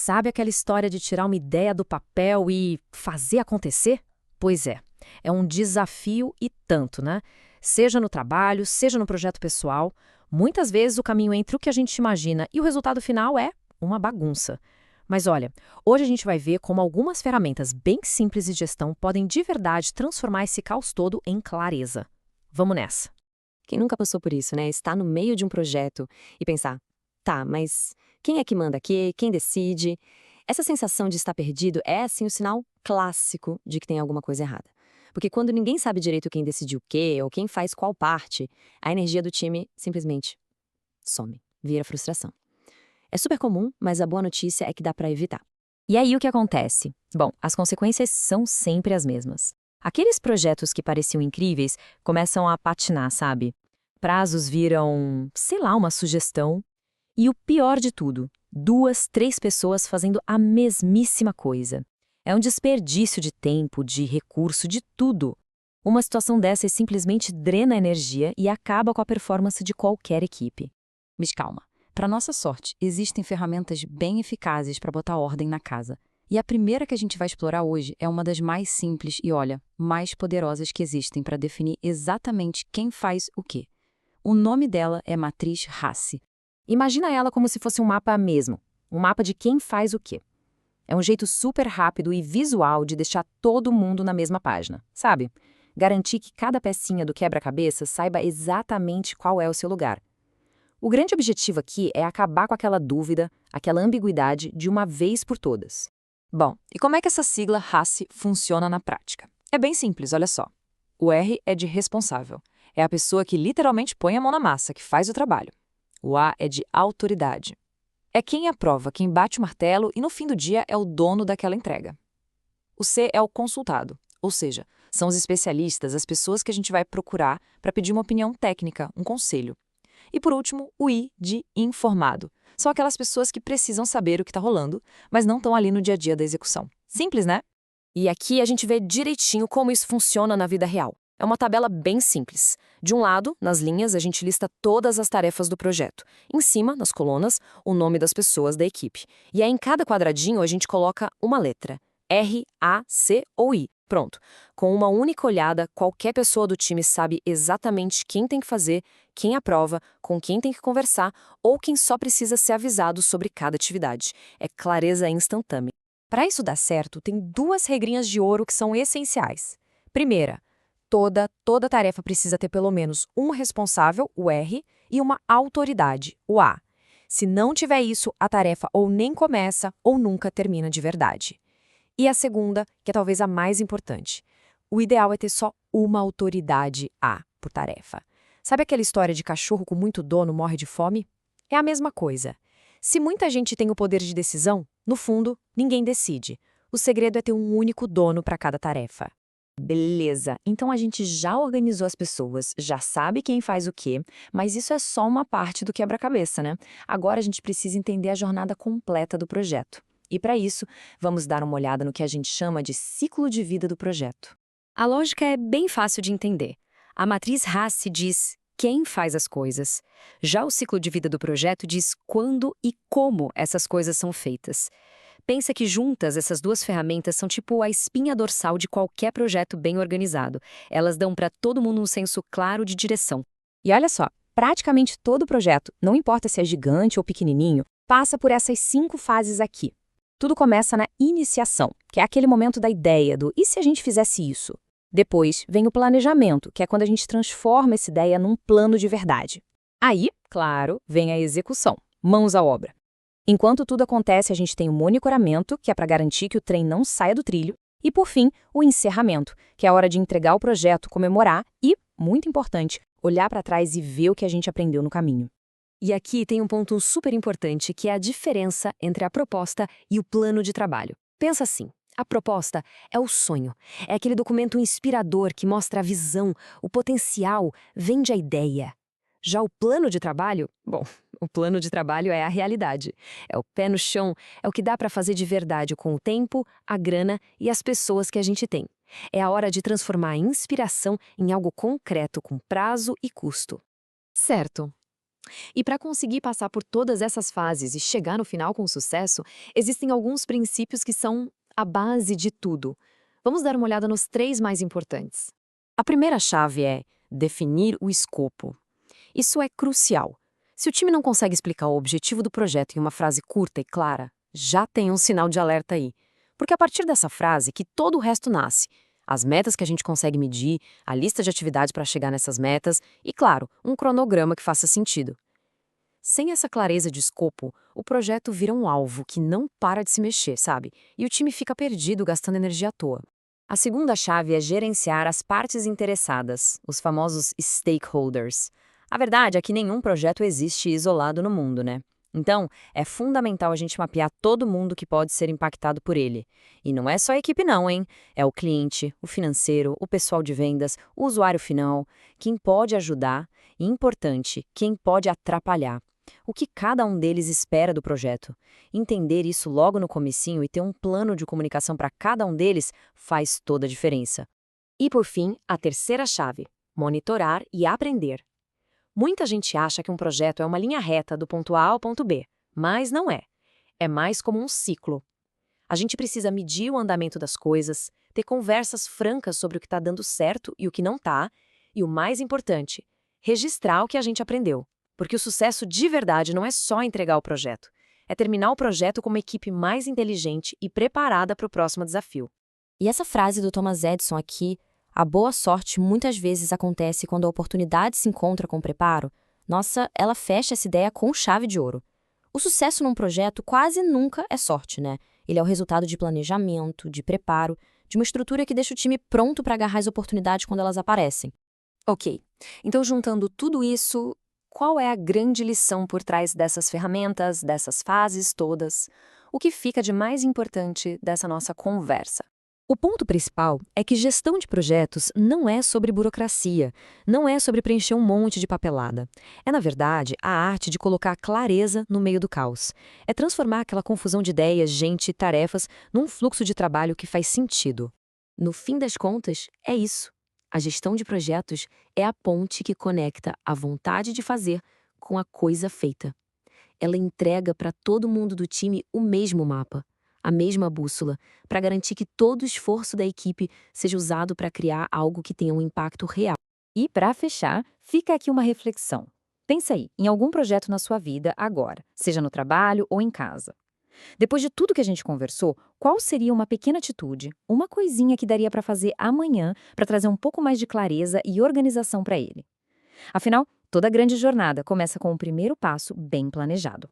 Sabe aquela história de tirar uma ideia do papel e fazer acontecer? Pois é um desafio e tanto, né? Seja no trabalho, seja no projeto pessoal, muitas vezes o caminho entre o que a gente imagina e o resultado final é uma bagunça. Mas olha, hoje a gente vai ver como algumas ferramentas bem simples de gestão podem de verdade transformar esse caos todo em clareza. Vamos nessa! Quem nunca passou por isso, né? Estar no meio de um projeto e pensar, tá, mas quem é que manda aqui? Quem decide? Essa sensação de estar perdido é, assim, o sinal clássico de que tem alguma coisa errada. Porque quando ninguém sabe direito quem decidiu o quê ou quem faz qual parte, a energia do time simplesmente some, vira frustração. É super comum, mas a boa notícia é que dá pra evitar. E aí o que acontece? Bom, as consequências são sempre as mesmas. Aqueles projetos que pareciam incríveis começam a patinar, sabe? Prazos viram, sei lá, uma sugestão. E o pior de tudo, 2, 3 pessoas fazendo a mesmíssima coisa. É um desperdício de tempo, de recurso, de tudo. Uma situação dessas simplesmente drena a energia e acaba com a performance de qualquer equipe. Mas calma. Para nossa sorte, existem ferramentas bem eficazes para botar ordem na casa. E a primeira que a gente vai explorar hoje é uma das mais simples e, olha, mais poderosas que existem para definir exatamente quem faz o quê. O nome dela é Matriz Hasse. Imagina ela como se fosse um mapa mesmo, um mapa de quem faz o quê. É um jeito super rápido e visual de deixar todo mundo na mesma página, sabe? Garantir que cada pecinha do quebra-cabeça saiba exatamente qual é o seu lugar. O grande objetivo aqui é acabar com aquela dúvida, aquela ambiguidade de uma vez por todas. Bom, e como é que essa sigla Hasse funciona na prática? É bem simples, olha só. O R é de responsável. É a pessoa que literalmente põe a mão na massa, que faz o trabalho. O A é de autoridade. É quem aprova, quem bate o martelo e no fim do dia é o dono daquela entrega. O C é o consultado, ou seja, são os especialistas, as pessoas que a gente vai procurar para pedir uma opinião técnica, um conselho. E por último, o I de informado. São aquelas pessoas que precisam saber o que está rolando, mas não estão ali no dia a dia da execução. Simples, né? E aqui a gente vê direitinho como isso funciona na vida real. É uma tabela bem simples. De um lado, nas linhas, a gente lista todas as tarefas do projeto. Em cima, nas colunas, o nome das pessoas da equipe. E aí, em cada quadradinho, a gente coloca uma letra. R, A, C ou I. Pronto. Com uma única olhada, qualquer pessoa do time sabe exatamente quem tem que fazer, quem aprova, com quem tem que conversar ou quem só precisa ser avisado sobre cada atividade. É clareza instantânea. Para isso dar certo, tem 2 regrinhas de ouro que são essenciais. Primeira, toda tarefa precisa ter pelo menos um responsável, o R, e uma autoridade, o A. Se não tiver isso, a tarefa ou nem começa ou nunca termina de verdade. E a segunda, que é talvez a mais importante. O ideal é ter só uma autoridade A por tarefa. Sabe aquela história de cachorro com muito dono morre de fome? É a mesma coisa. Se muita gente tem o poder de decisão, no fundo, ninguém decide. O segredo é ter um único dono para cada tarefa. Beleza, então a gente já organizou as pessoas, já sabe quem faz o quê, mas isso é só uma parte do quebra-cabeça, né? Agora a gente precisa entender a jornada completa do projeto. E para isso, vamos dar uma olhada no que a gente chama de ciclo de vida do projeto. A lógica é bem fácil de entender. A matriz Hasse diz quem faz as coisas. Já o ciclo de vida do projeto diz quando e como essas coisas são feitas. Pensa que juntas essas 2 ferramentas são tipo a espinha dorsal de qualquer projeto bem organizado. Elas dão para todo mundo um senso claro de direção. E olha só, praticamente todo projeto, não importa se é gigante ou pequenininho, passa por essas 5 fases aqui. Tudo começa na iniciação, que é aquele momento da ideia do e se a gente fizesse isso? Depois vem o planejamento, que é quando a gente transforma essa ideia num plano de verdade. Aí, claro, vem a execução, mãos à obra. Enquanto tudo acontece, a gente tem o monitoramento, que é para garantir que o trem não saia do trilho, e, por fim, o encerramento, que é a hora de entregar o projeto, comemorar e, muito importante, olhar para trás e ver o que a gente aprendeu no caminho. E aqui tem um ponto super importante, que é a diferença entre a proposta e o plano de trabalho. Pensa assim, a proposta é o sonho, é aquele documento inspirador que mostra a visão, o potencial, vende a ideia. Já o plano de trabalho, bom, o plano de trabalho é a realidade. É o pé no chão, é o que dá para fazer de verdade com o tempo, a grana e as pessoas que a gente tem. É a hora de transformar a inspiração em algo concreto com prazo e custo. Certo. E para conseguir passar por todas essas fases e chegar no final com sucesso, existem alguns princípios que são a base de tudo. Vamos dar uma olhada nos 3 mais importantes. A primeira chave é definir o escopo. Isso é crucial. Se o time não consegue explicar o objetivo do projeto em uma frase curta e clara, já tem um sinal de alerta aí. Porque é a partir dessa frase que todo o resto nasce. As metas que a gente consegue medir, a lista de atividades para chegar nessas metas e, claro, um cronograma que faça sentido. Sem essa clareza de escopo, o projeto vira um alvo que não para de se mexer, sabe? E o time fica perdido gastando energia à toa. A segunda chave é gerenciar as partes interessadas, os famosos stakeholders. A verdade é que nenhum projeto existe isolado no mundo, né? Então, é fundamental a gente mapear todo mundo que pode ser impactado por ele. E não é só a equipe não, hein? É o cliente, o financeiro, o pessoal de vendas, o usuário final, quem pode ajudar e, importante, quem pode atrapalhar. O que cada um deles espera do projeto. Entender isso logo no comecinho e ter um plano de comunicação para cada um deles faz toda a diferença. E por fim, a terceira chave: monitorar e aprender. Muita gente acha que um projeto é uma linha reta do ponto A ao ponto B, mas não é. É mais como um ciclo. A gente precisa medir o andamento das coisas, ter conversas francas sobre o que está dando certo e o que não está, e o mais importante, registrar o que a gente aprendeu. Porque o sucesso de verdade não é só entregar o projeto, é terminar o projeto com uma equipe mais inteligente e preparada para o próximo desafio. E essa frase do Thomas Edison aqui, a boa sorte muitas vezes acontece quando a oportunidade se encontra com o preparo. Nossa, ela fecha essa ideia com chave de ouro. O sucesso num projeto quase nunca é sorte, né? Ele é o resultado de planejamento, de preparo, de uma estrutura que deixa o time pronto para agarrar as oportunidades quando elas aparecem. Ok, então juntando tudo isso, qual é a grande lição por trás dessas ferramentas, dessas fases todas? O que fica de mais importante dessa nossa conversa? O ponto principal é que gestão de projetos não é sobre burocracia, não é sobre preencher um monte de papelada. É, na verdade, a arte de colocar clareza no meio do caos. É transformar aquela confusão de ideias, gente e tarefas num fluxo de trabalho que faz sentido. No fim das contas, é isso. A gestão de projetos é a ponte que conecta a vontade de fazer com a coisa feita. Ela entrega para todo mundo do time o mesmo mapa, a mesma bússola, para garantir que todo o esforço da equipe seja usado para criar algo que tenha um impacto real. E, para fechar, fica aqui uma reflexão. Pensa aí, em algum projeto na sua vida agora, seja no trabalho ou em casa. Depois de tudo que a gente conversou, qual seria uma pequena atitude, uma coisinha que daria para fazer amanhã para trazer um pouco mais de clareza e organização para ele? Afinal, toda grande jornada começa com o primeiro passo bem planejado.